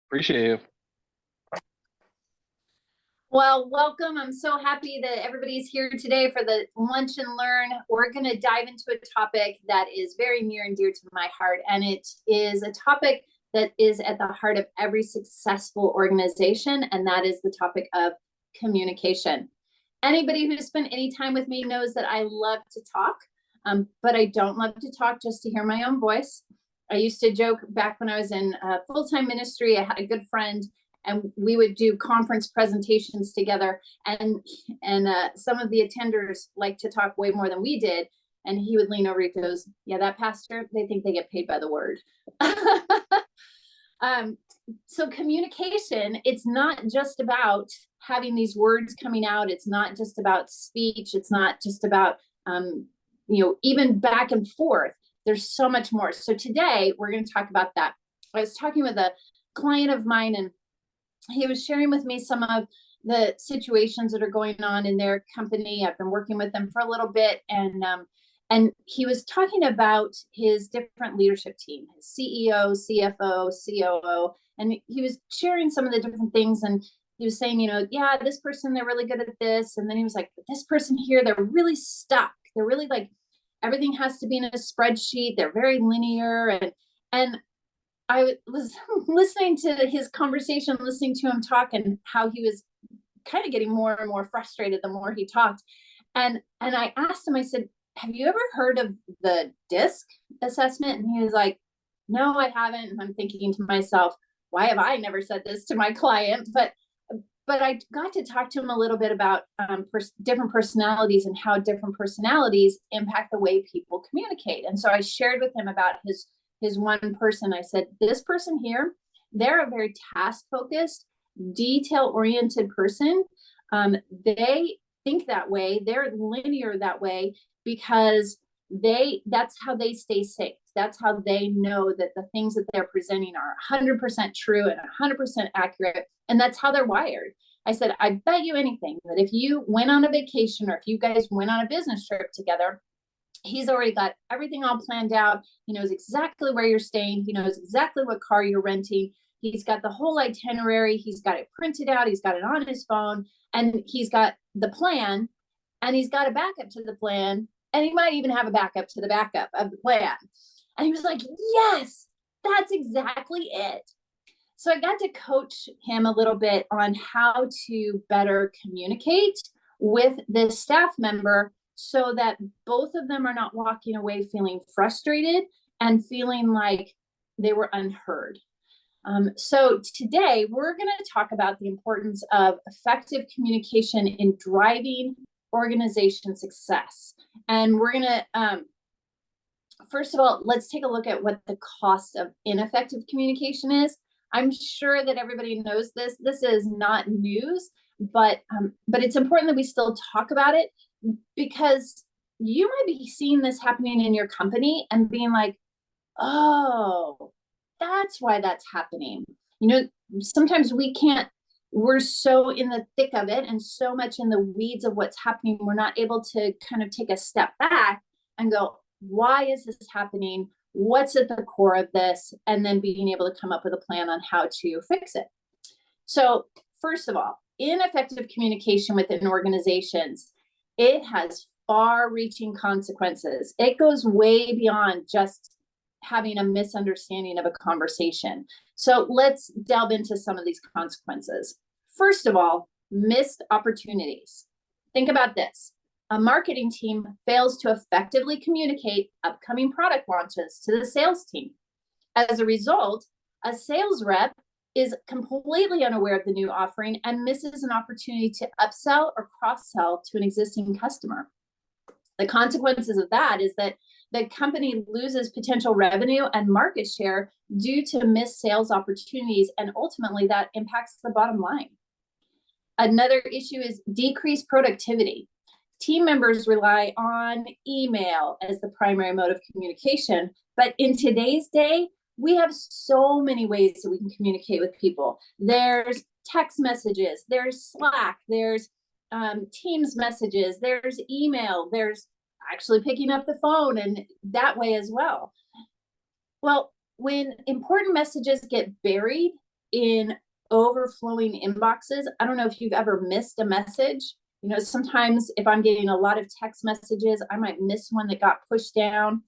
Appreciate you. Well, welcome. I'm so happy that everybody's here today for the Lunch and Learn. We're going to dive into a topic that is very near and dear to my heart, and it is a topic that is at the heart of every successful organization, and that is the topic of communication. Anybody who's spent any time with me knows that I love to talk, but I don't love to talk just to hear my own voice. I used to joke back when I was in full-time ministry. I had a good friend, and we would do conference presentations together, and some of the attenders like to talk way more than we did, and he would lean over, he goes, yeah, that pastor, they think they get paid by the word. So communication, it's not just about having these words coming out. It's not just about speech. It's not just about even back and forth. There's so much more. So today we're going to talk about that. I was talking with a client of mine, and he was sharing with me some of the situations that are going on in their company. I've been working with them for a little bit, and he was talking about his different leadership team, his CEO, CFO, COO, and he was sharing some of the different things. And he was saying, yeah, this person, they're really good at this. And then he was like, this person here, they're really stuck. They're really like, everything has to be in a spreadsheet. They're very linear. And I was listening to his conversation, listening to him talk, and how he was kind of getting more and more frustrated the more he talked. And I asked him, I said, have you ever heard of the DISC assessment? And he was like, no, I haven't. And I'm thinking to myself, why have I never said this to my client? But I got to talk to him a little bit about different personalities and how different personalities impact the way people communicate. And so I shared with him about his one person. I said, this person here, they're a very task-focused, detail-oriented person. They think that way. They're linear that way because that's how they stay safe. That's how they know that the things that they're presenting are 100% true and 100% accurate. And that's how they're wired. I said, I bet you anything that if you went on a vacation, or if you guys went on a business trip together, he's already got everything all planned out. He knows exactly where you're staying. He knows exactly what car you're renting. He's got the whole itinerary. He's got it printed out. He's got it on his phone, and he's got the plan, and he's got a backup to the plan. And he might even have a backup to the backup of the plan. And he was like, yes, that's exactly it. So I got to coach him a little bit on how to better communicate with this staff member so that both of them are not walking away feeling frustrated and feeling like they were unheard. So today we're going to talk about the importance of effective communication in driving organization success. And we're going to, first of all, let's take a look at what the cost of ineffective communication is. I'm sure that everybody knows this. This is not news, but it's important that we still talk about it, because you might be seeing this happening in your company and being like, oh, that's why that's happening. Sometimes we're so in the thick of it and so much in the weeds of what's happening, we're not able to kind of take a step back and go, why is this happening? What's at the core of this? And then being able to come up with a plan on how to fix it. So first of all, ineffective communication within organizations, it has far-reaching consequences. It goes way beyond just having a misunderstanding of a conversation. So let's delve into some of these consequences. First of all, missed opportunities. Think about this. A marketing team fails to effectively communicate upcoming product launches to the sales team. As a result, a sales rep is completely unaware of the new offering and misses an opportunity to upsell or cross-sell to an existing customer. The consequences of that is that the company loses potential revenue and market share due to missed sales opportunities, and ultimately that impacts the bottom line. Another issue is decreased productivity. Team members rely on email as the primary mode of communication, but in today's day, we have so many ways that we can communicate with people. There's text messages, there's Slack, there's Teams messages, there's email, there's actually picking up the phone, and that way as well. Well, when important messages get buried in overflowing inboxes. I don't know if you've ever missed a message. You know, sometimes if I'm getting a lot of text messages, I might miss one that got pushed down.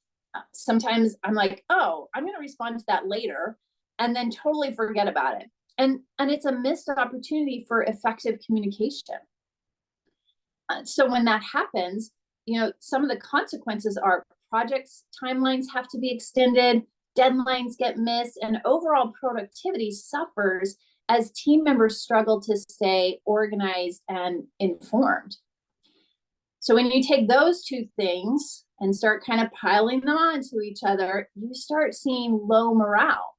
Sometimes I'm like, oh, I'm going to respond to that later, and then totally forget about it. And it's a missed opportunity for effective communication. So when that happens, you know, some of the consequences are projects timelines have to be extended, deadlines get missed, and overall productivity suffers as team members struggle to stay organized and informed. So when you take those two things and start kind of piling them onto each other, you start seeing low morale.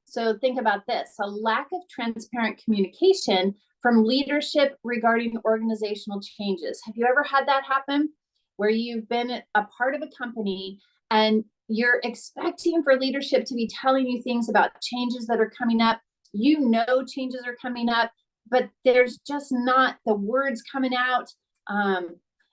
So think about this: a lack of transparent communication from leadership regarding organizational changes. Have you ever had that happen, where you've been a part of a company and you're expecting for leadership to be telling you things about changes that are coming up? You know changes are coming up, but there's just not the words coming out.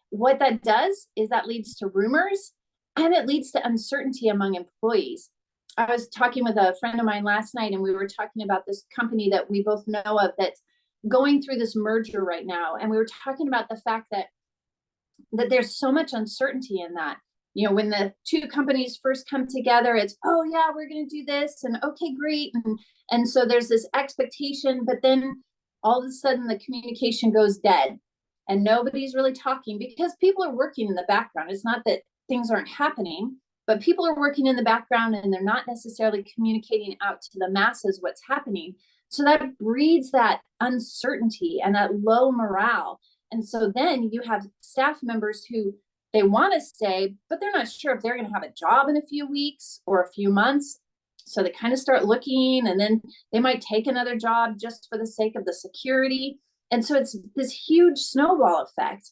What that does is that leads to rumors, and it leads to uncertainty among employees. I was talking with a friend of mine last night, and we were talking about this company that we both know of that's going through this merger right now. And we were talking about the fact that there's so much uncertainty in that. You know, when the two companies first come together, it's, oh yeah, we're going to do this, and okay, great. And so there's this expectation, but then all of a sudden the communication goes dead and nobody's really talking, because people are working in the background. It's not that things aren't happening, but people are working in the background and they're not necessarily communicating out to the masses what's happening. So that breeds that uncertainty and that low morale. And so then you have staff members who they want to stay, but they're not sure if they're going to have a job in a few weeks or a few months. So they kind of start looking, and then they might take another job just for the sake of the security. And so it's this huge snowball effect.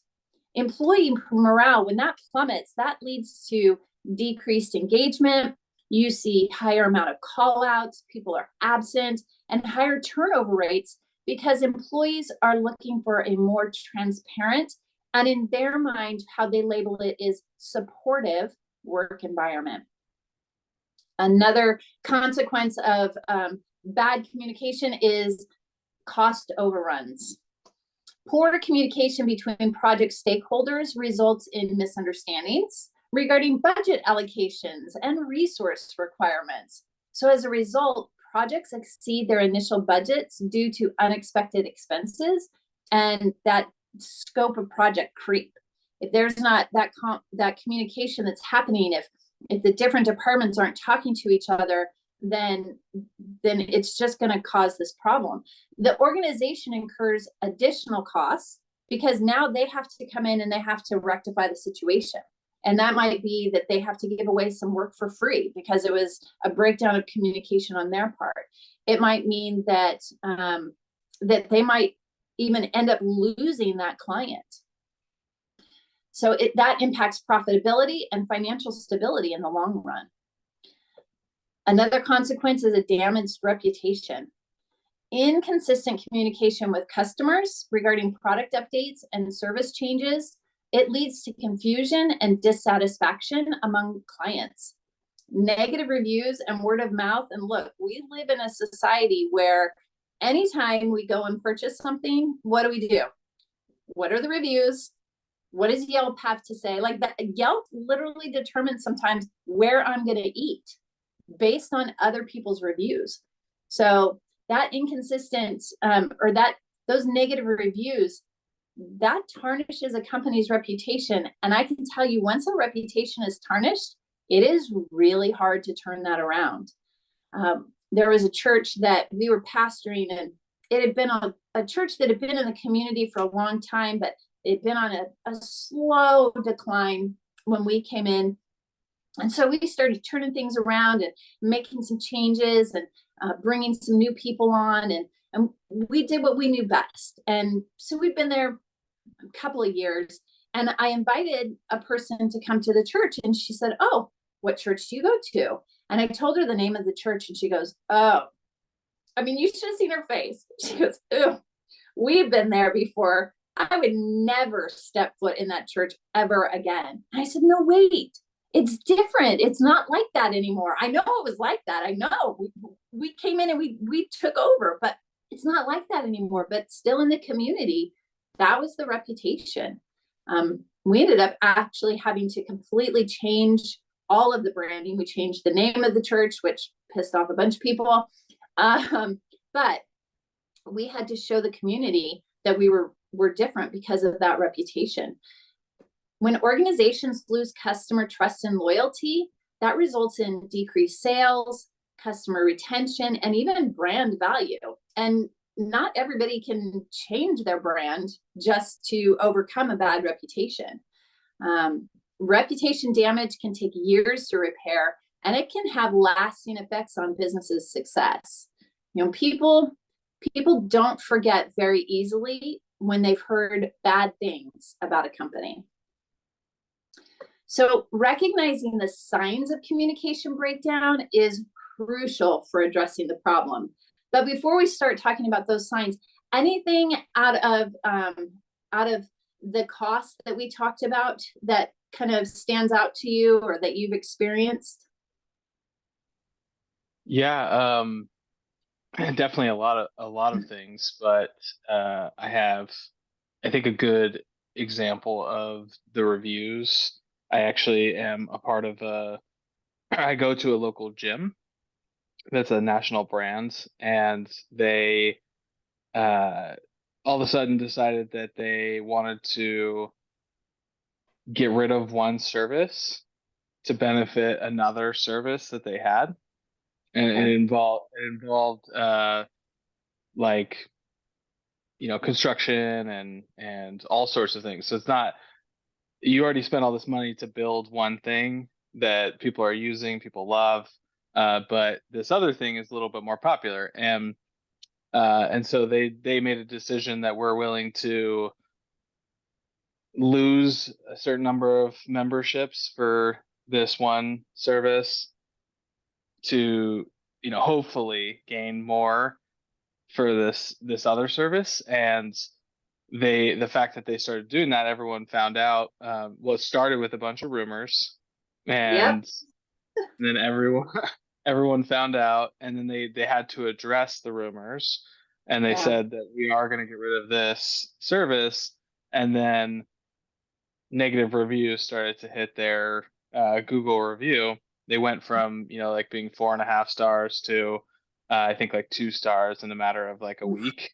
Employee morale, when that plummets, that leads to decreased engagement. You see higher amount of call outs, people are absent, and higher turnover rates, because employees are looking for a more transparent, and in their mind, how they label it is supportive work environment. Another consequence of bad communication is cost overruns. Poor communication between project stakeholders results in misunderstandings regarding budget allocations and resource requirements. So as a result, projects exceed their initial budgets due to unexpected expenses and that scope of project creep. If there's not that communication that's happening, if the different departments aren't talking to each other, then it's just going to cause this problem. The organization incurs additional costs because now they have to come in and they have to rectify the situation. And that might be that they have to give away some work for free because it was a breakdown of communication on their part. It might mean that that they might even end up losing that client. So that impacts profitability and financial stability in the long run. Another consequence is a damaged reputation. Inconsistent communication with customers regarding product updates and service changes, it leads to confusion and dissatisfaction among clients. Negative reviews and word of mouth. And look, we live in a society where anytime we go and purchase something, what do? What are the reviews? What does Yelp have to say? Like that, Yelp literally determines sometimes where I'm going to eat based on other people's reviews. So that inconsistent or those negative reviews, that tarnishes a company's reputation. And I can tell you, once a reputation is tarnished, it is really hard to turn that around. There was a church that we were pastoring, and it had been a church that had been in the community for a long time, but it'd been on a slow decline when we came in. And so we started turning things around and making some changes and bringing some new people on. And we did what we knew best. And so we've been there a couple of years. And I invited a person to come to the church. And she said, oh, what church do you go to? And I told her the name of the church. And she goes, oh, I mean, you should have seen her face. She goes, oh, we've been there before. I would never step foot in that church ever again. And I said, no, wait. It's different. It's not like that anymore. I know it was like that. I know we came in and we took over, but it's not like that anymore. But still in the community, that was the reputation. We ended up actually having to completely change all of the branding. We changed the name of the church, which pissed off a bunch of people. But we had to show the community that we were different because of that reputation. When organizations lose customer trust and loyalty, that results in decreased sales, customer retention, and even brand value. And not everybody can change their brand just to overcome a bad reputation. Reputation damage can take years to repair, and it can have lasting effects on businesses' success. You know, people don't forget very easily when they've heard bad things about a company. So recognizing the signs of communication breakdown is crucial for addressing the problem. But before we start talking about those signs, anything out of the costs that we talked about that kind of stands out to you or that you've experienced? Yeah, definitely a lot of things, but I think a good example of the reviews. I actually am a part of I go to a local gym that's a national brand, and they uh, all of a sudden decided that they wanted to get rid of one service to benefit another service that they had, and Okay. it involved like construction and all sorts of things. So it's not, you already spent all this money to build one thing that people are using, people love, but this other thing is a little bit more popular, and so they made a decision that we're willing to lose a certain number of memberships for this one service to hopefully gain more for this other service. And the fact that they started doing that, everyone found out. Well, it started with a bunch of rumors, Yep. and then everyone everyone found out, and then they had to address the rumors, and they Yeah. said that we are going to get rid of this service. And then negative reviews started to hit their Google review. They went from like being 4.5 stars to I think like 2 stars in a matter of like a Oof. week.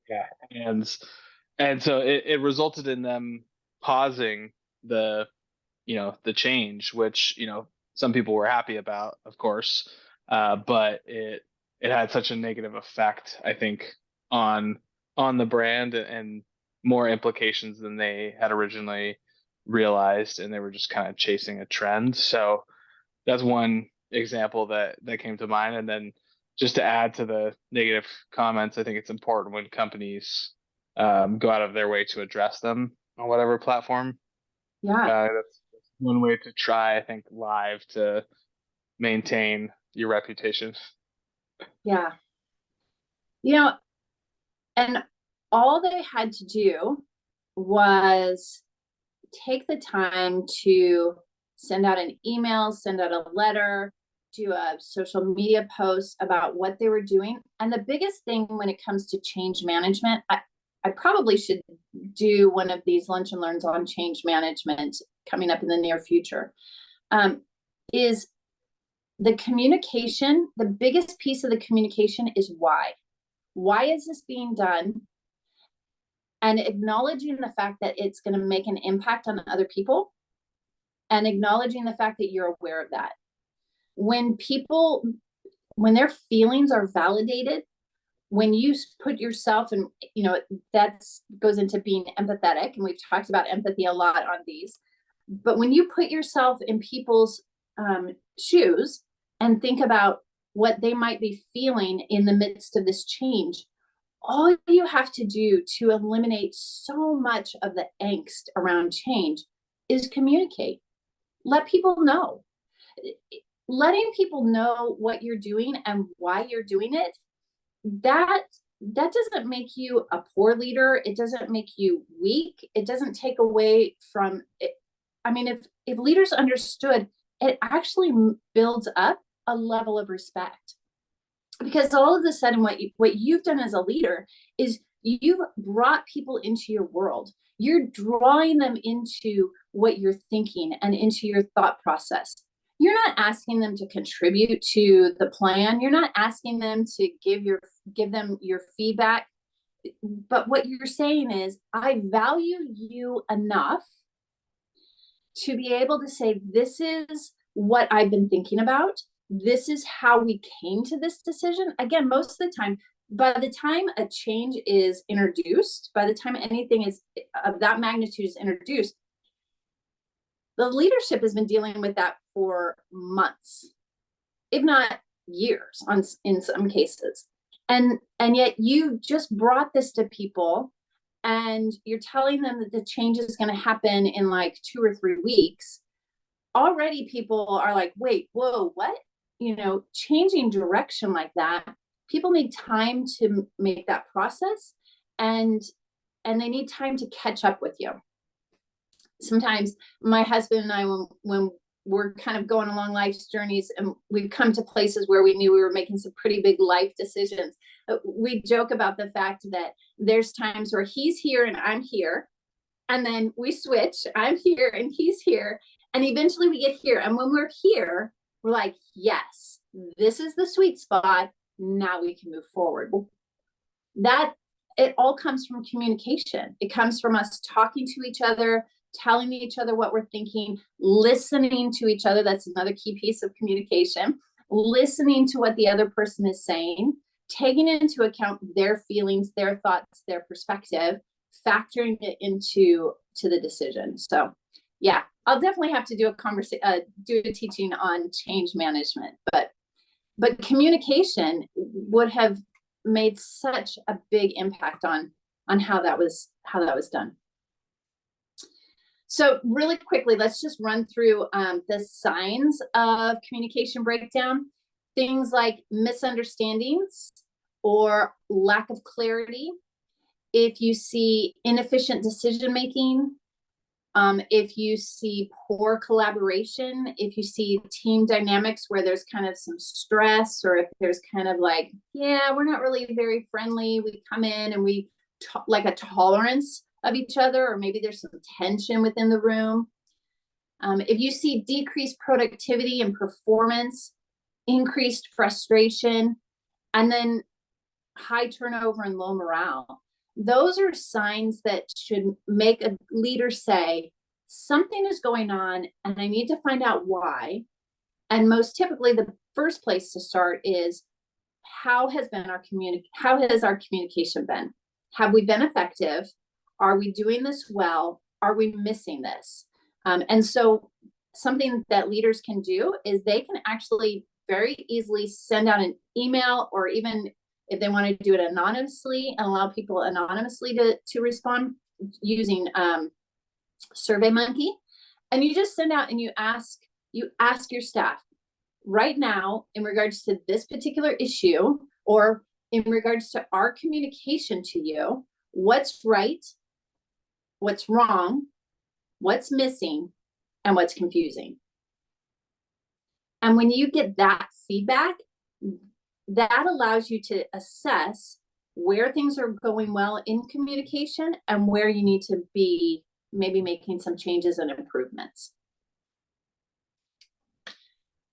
Yeah, and so it resulted in them pausing the the change, which some people were happy about, of course, but it had such a negative effect, I think, on the brand, and more implications than they had originally realized, and they were just kind of chasing a trend. So that's one example that came to mind. And then just to add to the negative comments, I think it's important when companies go out of their way to address them on whatever platform. Yeah. That's one way to try, I think, live to maintain your reputation. Yeah. You know, and all they had to do was take the time to send out an email, send out a letter, do a social media post about what they were doing. And the biggest thing when it comes to change management, I probably should do one of these lunch and learns on change management coming up in the near future, is the communication. The biggest piece of the communication is why. Why is this being done? And acknowledging the fact that it's going to make an impact on other people, and acknowledging the fact that you're aware of that. When their feelings are validated, when you put yourself in, that goes into being empathetic, and we've talked about empathy a lot on these, but when you put yourself in people's shoes and think about what they might be feeling in the midst of this change, all you have to do to eliminate so much of the angst around change is communicate. Let people know. Letting people know what you're doing and why you're doing it, that doesn't make you a poor leader. It doesn't make you weak. It doesn't take away from it. I mean, if leaders understood, it actually builds up a level of respect. because all of a sudden what you've done as a leader is you've brought people into your world. You're drawing them into what you're thinking and into your thought process. You're not asking them to contribute to the plan. You're not asking them to give them your feedback. But what you're saying is, I value you enough to be able to say, this is what I've been thinking about. This is how we came to this decision. Again, most of the time, by the time a change is introduced, by the time anything is of that magnitude is introduced, the leadership has been dealing with that for months, if not years in some cases. And yet you just brought this to people and you're telling them that the change is going to happen in like 2 or 3 weeks. Already people are like, wait, whoa, what? Changing direction like that, people need time to make that process, and they need time to catch up with you. Sometimes my husband and I, when we're kind of going along life's journeys and we've come to places where we knew we were making some pretty big life decisions, we joke about the fact that there's times where he's here and I'm here, and then we switch, I'm here and he's here, and eventually we get here, and when we're here, we're like, yes, this is the sweet spot, now we can move forward. That it all comes from communication. It comes from us talking to each other, telling each other what we're thinking, listening to each other. That's another key piece of communication. Listening to what the other person is saying, taking into account their feelings, their thoughts, their perspective, factoring it into the decision. So yeah, I'll definitely have to do a teaching on change management, but communication would have made such a big impact on how that was done. So really quickly, let's just run through the signs of communication breakdown. Things like misunderstandings or lack of clarity. If you see inefficient decision-making, if you see poor collaboration, if you see team dynamics where there's kind of some stress, or if there's kind of like, yeah, we're not really very friendly. We come in and we like a tolerance of each other, or maybe there's some tension within the room. If you see decreased productivity and performance, increased frustration, and then high turnover and low morale, those are signs that should make a leader say, something is going on and I need to find out why. And most typically, the first place to start is, how has our communication been? Have we been effective? Are we doing this well? Are we missing this? And so something that leaders can do is they can actually very easily send out an email, or even if they want to do it anonymously and allow people anonymously to respond using SurveyMonkey. And you just send out and you ask your staff, right now, in regards to this particular issue, or in regards to our communication to you, what's right, what's wrong, what's missing, and what's confusing. And when you get that feedback, that allows you to assess where things are going well in communication and where you need to be maybe making some changes and improvements.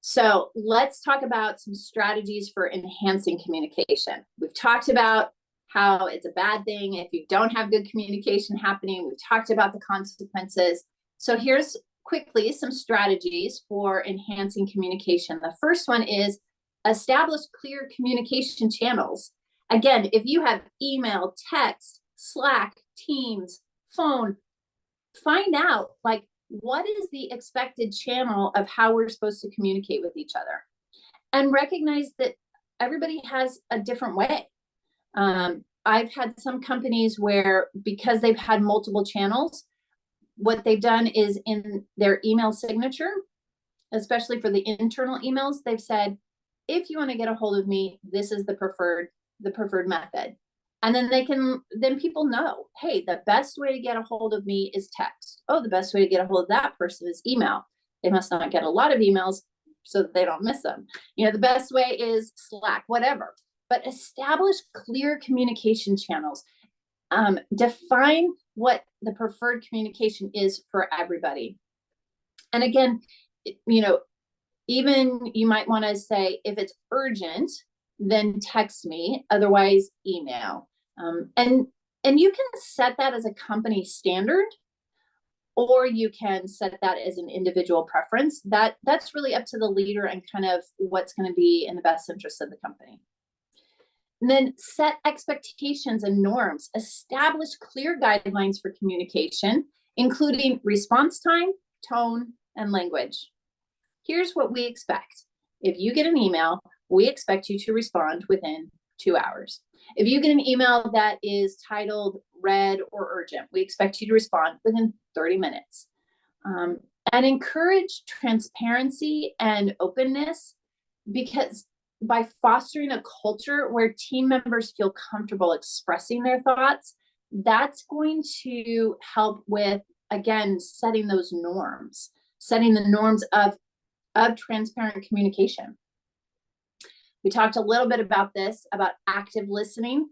So let's talk about some strategies for enhancing communication. We've talked about how it's a bad thing if you don't have good communication happening. We've talked about the consequences. So here's quickly some strategies for enhancing communication. The first one is establish clear communication channels. Again, if you have email, text, Slack, Teams, phone, find out like, what is the expected channel of how we're supposed to communicate with each other, and recognize that everybody has a different way. I've had some companies where, because they've had multiple channels, what they've done is in their email signature, especially for the internal emails, they've said, if you want to get a hold of me, this is the preferred method. And then people know, hey, the best way to get a hold of me is text. Oh, the best way to get a hold of that person is email. They must not get a lot of emails. so that they don't miss them. The best way is Slack, whatever, but establish clear communication channels. Define what the preferred communication is for everybody. And again, even you might want to say, if it's urgent, then text me, otherwise email. And you can set that as a company standard, or you can set that as an individual preference. That's really up to the leader and kind of what's going to be in the best interest of the company. And then set expectations and norms. Establish clear guidelines for communication, including response time, tone, and language. Here's what we expect. If you get an email, we expect you to respond within 2 hours. If you get an email that is titled red or urgent, we expect you to respond within 30 minutes. And encourage transparency and openness, because by fostering a culture where team members feel comfortable expressing their thoughts, that's going to help with, again, setting those norms, setting the norms of transparent communication. We talked a little bit about this, about active listening.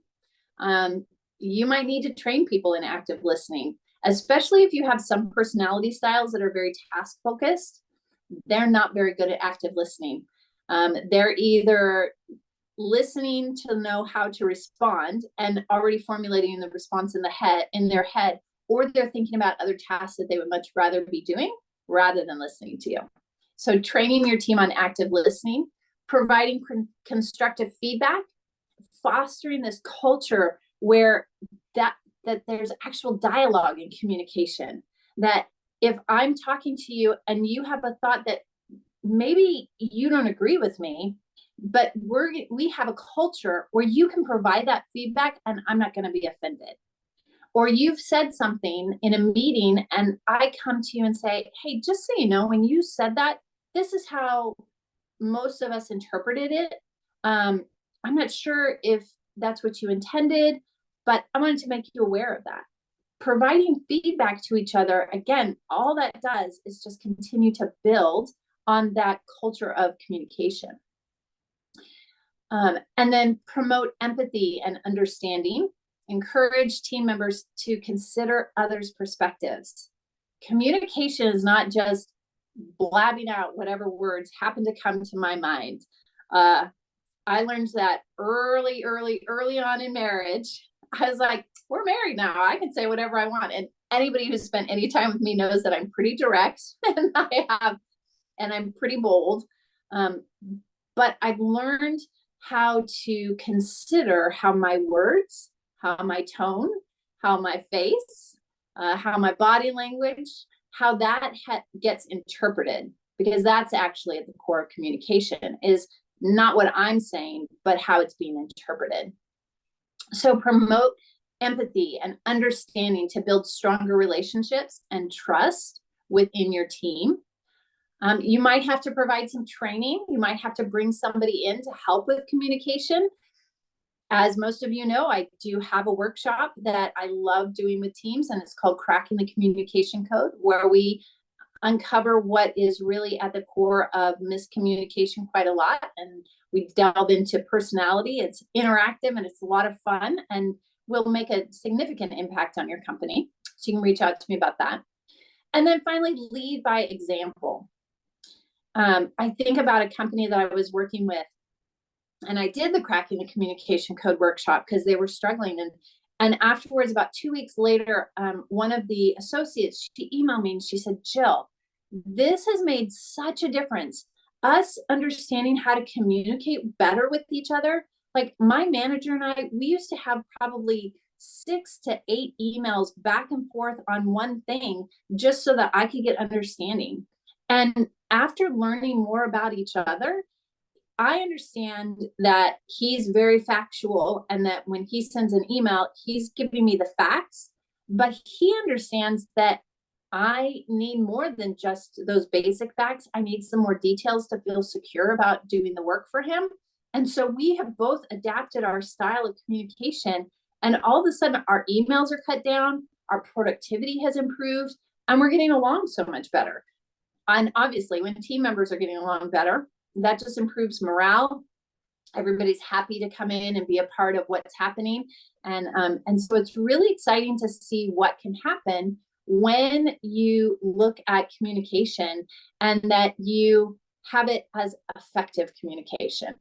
You might need to train people in active listening, especially if you have some personality styles that are very task focused. They're not very good at active listening. They're either listening to know how to respond and already formulating the response in their head, or they're thinking about other tasks that they would much rather be doing rather than listening to you. So training your team on active listening, providing constructive feedback, fostering this culture where that there's actual dialogue and communication, that if I'm talking to you and you have a thought that maybe you don't agree with me, but we have a culture where you can provide that feedback and I'm not going to be offended. Or you've said something in a meeting and I come to you and say, hey, just so you know, when you said that, this is how most of us interpreted it. I'm not sure if that's what you intended, but I wanted to make you aware of that. Providing feedback to each other, again, all that does is just continue to build on that culture of communication. And then promote empathy and understanding. Encourage team members to consider others' perspectives. Communication is not just blabbing out whatever words happen to come to my mind. I learned that early on in marriage. I was like, we're married now. I can say whatever I want. And anybody who's spent any time with me knows that I'm pretty direct and I'm pretty bold. But I've learned how to consider how my words, how my tone, how my face, how my body language, how that gets interpreted, because that's actually at the core of communication, is not what I'm saying, but how it's being interpreted. So promote empathy and understanding to build stronger relationships and trust within your team. You might have to provide some training. You might have to bring somebody in to help with communication. As most of you know, I do have a workshop that I love doing with teams, and it's called Cracking the Communication Code, where we uncover what is really at the core of miscommunication quite a lot. And we delve into personality. It's interactive and it's a lot of fun and will make a significant impact on your company. So you can reach out to me about that. And then finally, lead by example. I think about a company that I was working with, and I did the Cracking the Communication Code workshop because they were struggling. And afterwards, about 2 weeks later, one of the associates, she emailed me and she said, Jill, this has made such a difference. Us understanding how to communicate better with each other. Like my manager and I, we used to have probably 6 to 8 emails back and forth on one thing just so that I could get understanding. And after learning more about each other, I understand that he's very factual and that when he sends an email, he's giving me the facts, but he understands that I need more than just those basic facts. I need some more details to feel secure about doing the work for him. And so we have both adapted our style of communication, and all of a sudden our emails are cut down, our productivity has improved, and we're getting along so much better. And obviously, when team members are getting along better, that just improves morale. Everybody's happy to come in and be a part of what's happening. And so it's really exciting to see what can happen when you look at communication and that you have it as effective communication.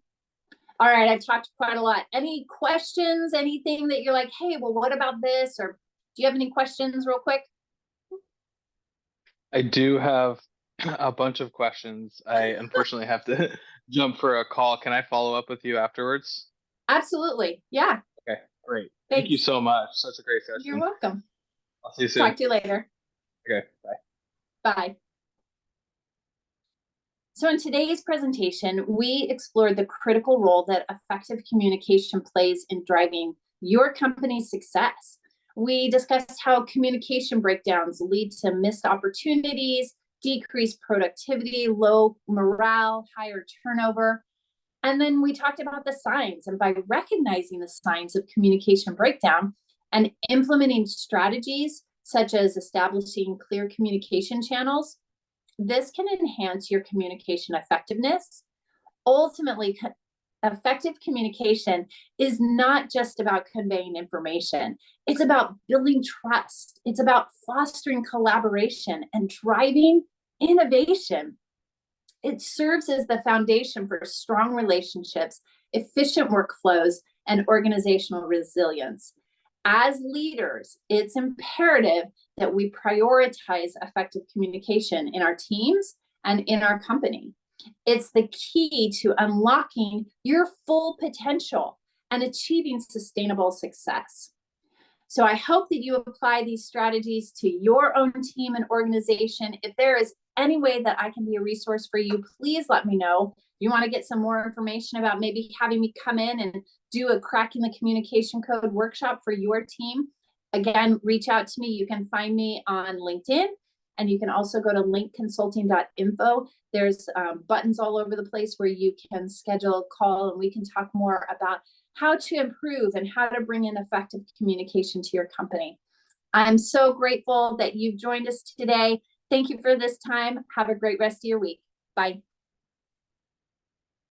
All right, I've talked quite a lot. Any questions, anything that you're like, hey, well, what about this? Or do you have any questions real quick? I do have a bunch of questions. I unfortunately have to jump for a call. Can I follow up with you afterwards? Absolutely. Yeah. Okay, great. Thank you Thanks. so much. Such a great You're session. welcome. I'll see you soon. Talk to you later. Okay, bye. Bye. So in today's presentation, we explored the critical role that effective communication plays in driving your company's success. We discussed how communication breakdowns lead to missed opportunities, decreased productivity, low morale, higher turnover. And then we talked about the signs, and by recognizing the signs of communication breakdown and implementing strategies such as establishing clear communication channels, this can enhance your communication effectiveness. Ultimately, effective communication is not just about conveying information. It's about building trust. It's about fostering collaboration and driving innovation. It serves as the foundation for strong relationships, efficient workflows, and organizational resilience. As leaders, it's imperative that we prioritize effective communication in our teams and in our company. It's the key to unlocking your full potential and achieving sustainable success. So I hope that you apply these strategies to your own team and organization. If there is any way that I can be a resource for you, please let me know. If you want to get some more information about maybe having me come in and do a cracking the communication code workshop for your team, again, reach out to me. You can find me on LinkedIn, and you can also go to linkconsulting.info. There's buttons all over the place where you can schedule a call, and we can talk more about how to improve and how to bring in effective communication to your company. I'm so grateful that you've joined us today. Thank you for this time. Have a great rest of your week. Bye.